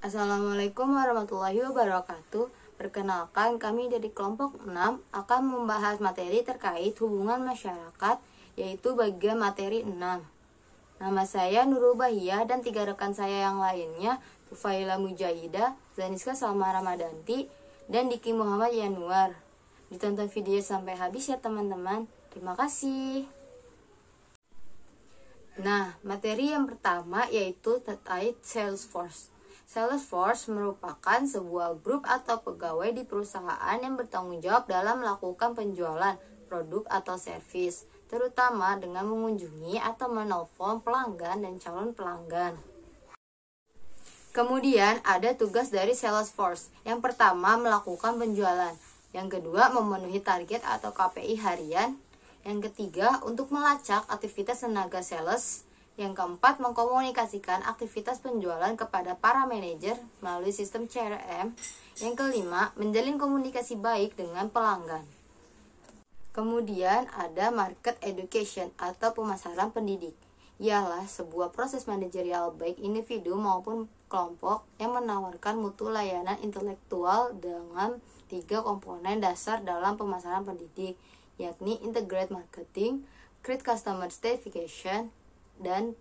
Assalamualaikum warahmatullahi wabarakatuh. Perkenalkan, kami dari kelompok 6 akan membahas materi terkait hubungan masyarakat, yaitu bagian materi 6. Nama saya Nurul Bahia dan 3 rekan saya yang lainnya, Tufaila Mujahida, Zaniska Salma Ramadanti, dan Diki Muhammad Yanuar. Ditonton video sampai habis ya teman-teman. Terima kasih. Nah, materi yang pertama yaitu terkait Salesforce. Salesforce merupakan sebuah grup atau pegawai di perusahaan yang bertanggung jawab dalam melakukan penjualan produk atau servis, terutama dengan mengunjungi atau menelpon pelanggan dan calon pelanggan. Kemudian ada tugas dari Salesforce. Yang pertama melakukan penjualan, yang kedua memenuhi target atau KPI harian, yang ketiga untuk melacak aktivitas tenaga sales, yang keempat mengkomunikasikan aktivitas penjualan kepada para manajer melalui sistem CRM, yang kelima menjalin komunikasi baik dengan pelanggan. Kemudian ada market education atau pemasaran pendidik. Ialah sebuah proses manajerial baik individu maupun kelompok yang menawarkan mutu layanan intelektual dengan 3 komponen dasar dalam pemasaran pendidik, yakni integrated marketing, create customer satisfaction, dan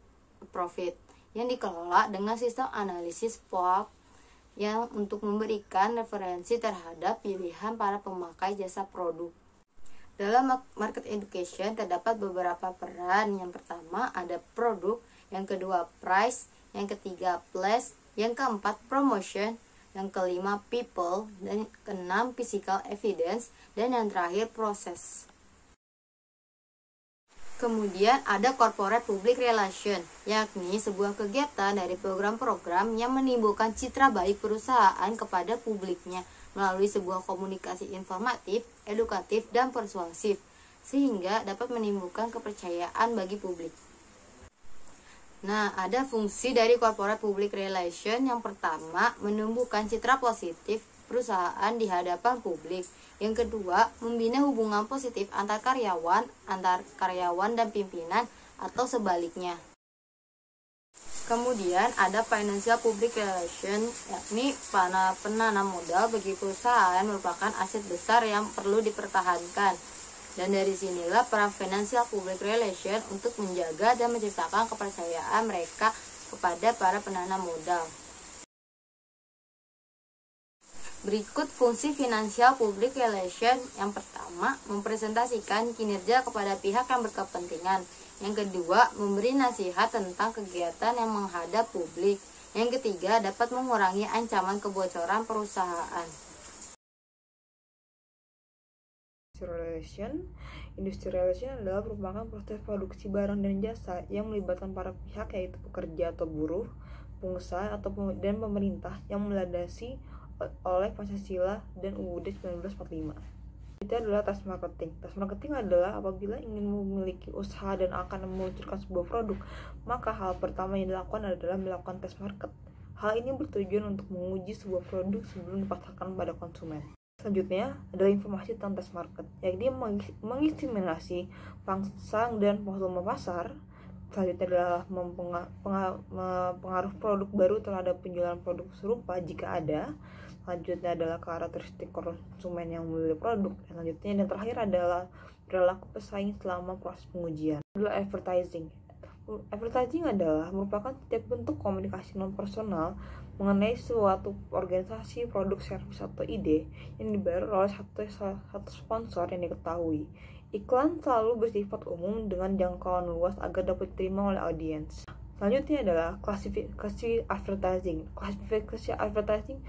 profit, yang dikelola dengan sistem analisis SWOT yang untuk memberikan referensi terhadap pilihan para pemakai jasa produk. Dalam market education terdapat beberapa peran. Yang pertama ada produk, yang kedua price, yang ketiga place, yang keempat promotion, yang kelima people, dan keenam physical evidence, dan yang terakhir proses. Kemudian ada corporate public relation, yakni sebuah kegiatan dari program-program yang menimbulkan citra baik perusahaan kepada publiknya melalui sebuah komunikasi informatif, edukatif, dan persuasif, sehingga dapat menimbulkan kepercayaan bagi publik. Nah, ada fungsi dari corporate public relation. Yang pertama, menumbuhkan citra positif perusahaan di hadapan publik. Yang kedua, membina hubungan positif antar karyawan dan pimpinan atau sebaliknya. Kemudian ada financial public relation, yakni penanam modal bagi perusahaan merupakan aset besar yang perlu dipertahankan. Dan dari sinilah peran financial public relation untuk menjaga dan menciptakan kepercayaan mereka kepada para penanam modal. Berikut fungsi financial public relation. Yang pertama, mempresentasikan kinerja kepada pihak yang berkepentingan. Yang kedua, memberi nasihat tentang kegiatan yang menghadap publik. Yang ketiga, dapat mengurangi ancaman kebocoran perusahaan. Industri relation adalah merupakan proses produksi barang dan jasa yang melibatkan para pihak, yaitu pekerja atau buruh, pengusaha dan pemerintah, yang melandasi oleh Pancasila dan UUD 1945. Itu adalah task marketing. Task marketing adalah apabila ingin memiliki usaha dan akan meluncurkan sebuah produk, maka hal pertama yang dilakukan adalah melakukan test market. Hal ini bertujuan untuk menguji sebuah produk sebelum dipasarkan pada konsumen. Selanjutnya adalah informasi tentang test market, yakni mengestimasi pasang dan volume pasar. Selanjutnya adalah pengaruh produk baru terhadap penjualan produk serupa jika ada. Selanjutnya adalah karakteristik konsumen yang membeli produk. Dan selanjutnya dan terakhir adalah perilaku pesaing selama proses pengujian. Adalah advertising. Advertising adalah merupakan setiap bentuk komunikasi non personal mengenai suatu organisasi, produk, servis, atau ide yang dibayar oleh satu sponsor yang diketahui. Iklan selalu bersifat umum dengan jangkauan luas agar dapat diterima oleh audiens. Selanjutnya adalah klasifikasi advertising. Klasifikasi advertising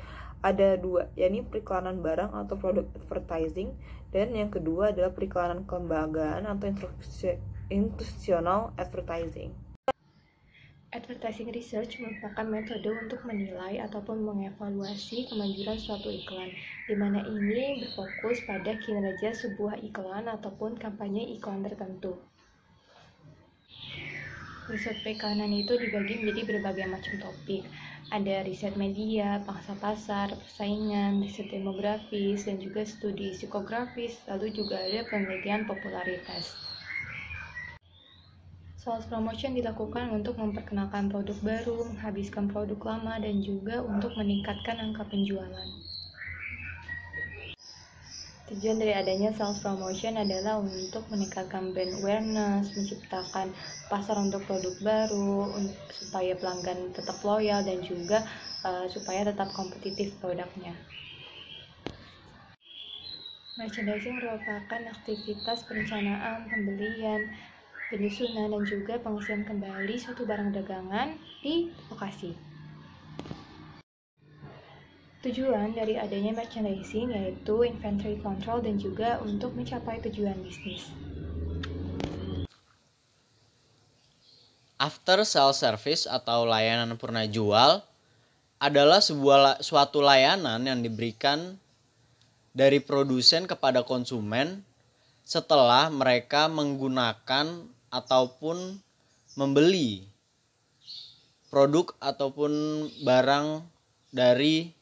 ada 2, yakni periklanan barang atau produk advertising, dan yang kedua adalah periklanan kelembagaan atau institutional advertising. Advertising research merupakan metode untuk menilai ataupun mengevaluasi kemanjuran suatu iklan, di mana ini berfokus pada kinerja sebuah iklan ataupun kampanye iklan tertentu. Riset periklanan itu dibagi menjadi berbagai macam topik. Ada riset media, pangsa pasar, persaingan, riset demografis, dan juga studi psikografis, lalu juga ada penelitian popularitas. Sales promotion dilakukan untuk memperkenalkan produk baru, menghabiskan produk lama, dan juga untuk meningkatkan angka penjualan. Tujuan dari adanya sales promotion adalah untuk meningkatkan brand awareness, menciptakan pasar untuk produk baru, supaya pelanggan tetap loyal dan juga supaya tetap kompetitif produknya. Merchandising merupakan aktivitas perencanaan, pembelian, penyusunan, dan juga pengisian kembali suatu barang dagangan di lokasi. Tujuan dari adanya merchandising yaitu inventory control dan juga untuk mencapai tujuan bisnis. After sales service atau layanan purna jual adalah suatu layanan yang diberikan dari produsen kepada konsumen setelah mereka menggunakan ataupun membeli produk ataupun barang dari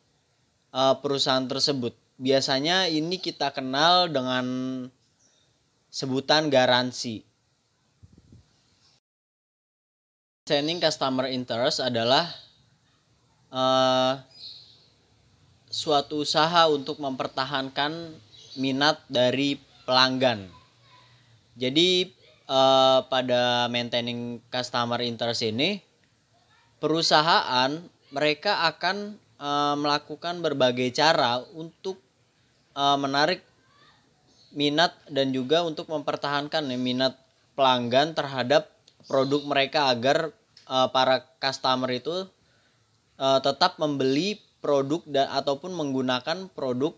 perusahaan tersebut. Biasanya ini kita kenal dengan sebutan garansi. Maintaining customer interest adalah suatu usaha untuk mempertahankan minat dari pelanggan. Jadi pada maintaining customer interest ini, perusahaan mereka akan melakukan berbagai cara untuk menarik minat dan juga untuk mempertahankan minat pelanggan terhadap produk mereka agar para customer itu tetap membeli produk ataupun menggunakan produk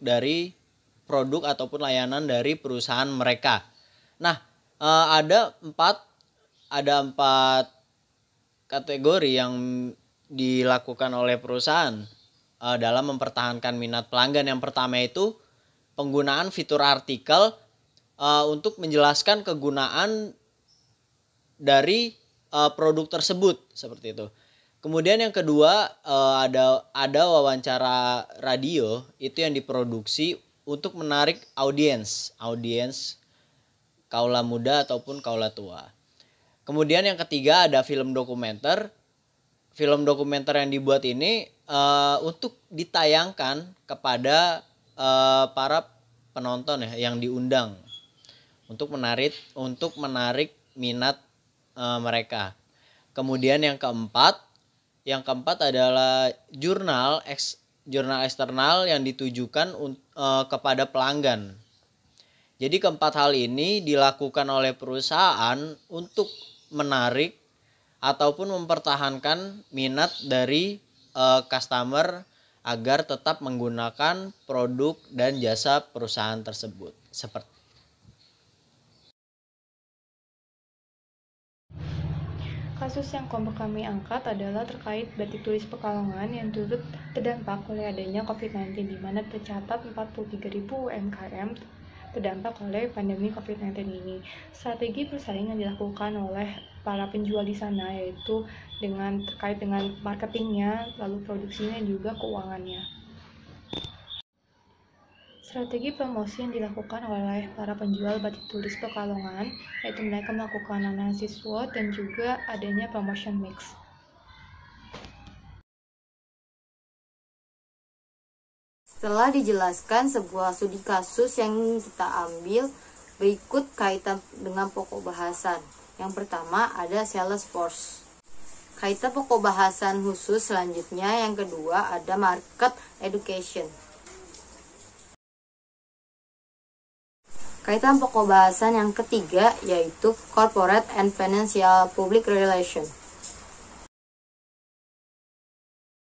ataupun layanan dari perusahaan mereka. Nah, ada empat kategori yang dilakukan oleh perusahaan dalam mempertahankan minat pelanggan. Yang pertama itu penggunaan fitur artikel untuk menjelaskan kegunaan dari produk tersebut, seperti itu. Kemudian yang kedua ada wawancara radio itu yang diproduksi untuk menarik audiens kaula muda ataupun kaula tua. Kemudian yang ketiga ada film dokumenter. Film dokumenter yang dibuat ini untuk ditayangkan kepada para penonton yang diundang untuk menarik minat mereka. Kemudian yang keempat adalah jurnal eksternal yang ditujukan kepada pelanggan. Jadi keempat hal ini dilakukan oleh perusahaan untuk menarik ataupun mempertahankan minat dari customer agar tetap menggunakan produk dan jasa perusahaan tersebut. Kasus yang kami angkat adalah terkait Batik Tulis Pekalongan yang turut terdampak oleh adanya COVID-19, di mana tercatat 43.000 UMKM terdampak oleh pandemi COVID-19 ini. Strategi persaingan dilakukan oleh para penjual di sana, yaitu terkait dengan marketingnya, lalu produksinya, dan juga keuangannya. Strategi promosi yang dilakukan oleh para penjual batik tulis Pekalongan, yaitu mereka melakukan analisis SWOT dan juga adanya promotion mix. Setelah dijelaskan sebuah studi kasus yang kita ambil, berikut kaitan dengan pokok bahasan. Yang pertama ada Salesforce. Kaitan pokok bahasan khusus selanjutnya yang kedua ada market education. Kaitan pokok bahasan yang ketiga yaitu corporate and financial public relation.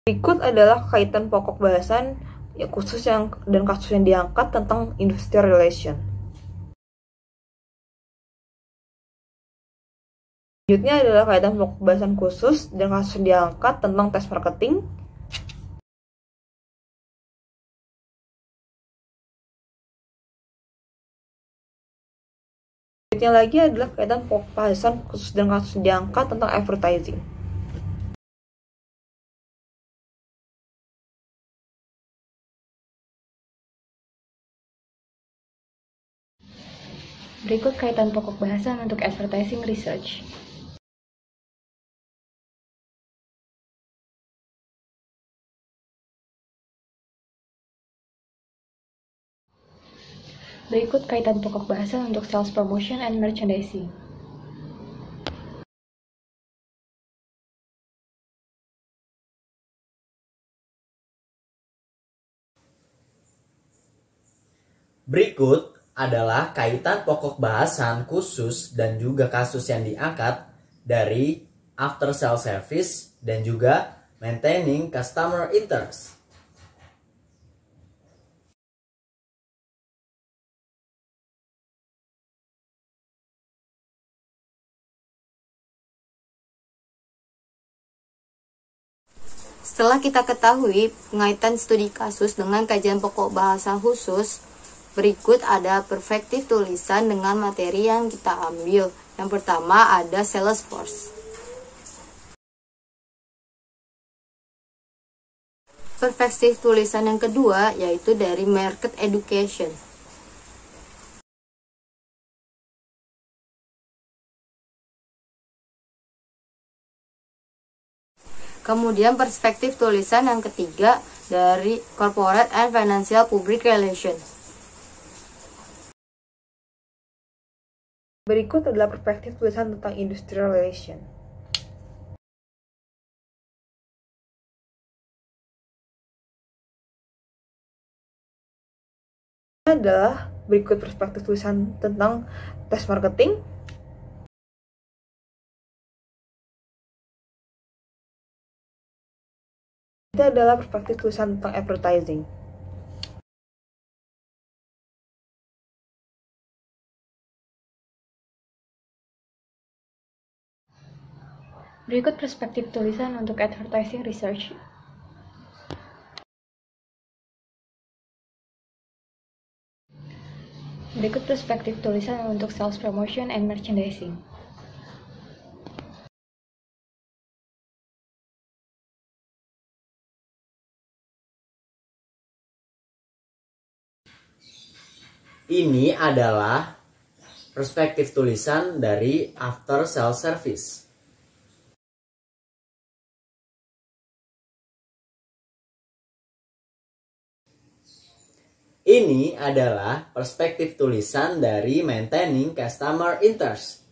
Berikut adalah kaitan pokok bahasan khusus dan kasus yang diangkat tentang industrial relation. Selanjutnya adalah kaitan pokok bahasan khusus dan kasus yang diangkat tentang tes marketing. Selanjutnya lagi adalah kaitan pokok bahasan khusus dan kasus yang diangkat tentang advertising. Berikut kaitan pokok bahasan untuk advertising research. Berikut kaitan pokok bahasan untuk sales promotion and merchandising. Berikut adalah kaitan pokok bahasan khusus dan juga kasus yang diangkat dari after sales service dan juga maintaining customer interest. Setelah kita ketahui pengaitan studi kasus dengan kajian pokok bahasa khusus, berikut ada perspektif tulisan dengan materi yang kita ambil. Yang pertama ada Salesforce. Perspektif tulisan yang kedua yaitu dari Market Education. Kemudian perspektif tulisan yang ketiga dari Corporate and Financial Public Relations. Berikut adalah perspektif tulisan tentang Industrial Relation. Ini adalah berikut perspektif tulisan tentang Test Marketing. Ini adalah perspektif tulisan tentang Advertising. Berikut perspektif tulisan untuk advertising research. Berikut perspektif tulisan untuk sales promotion and merchandising. Ini adalah perspektif tulisan dari after sales service. Ini adalah perspektif tulisan dari maintaining customer interest.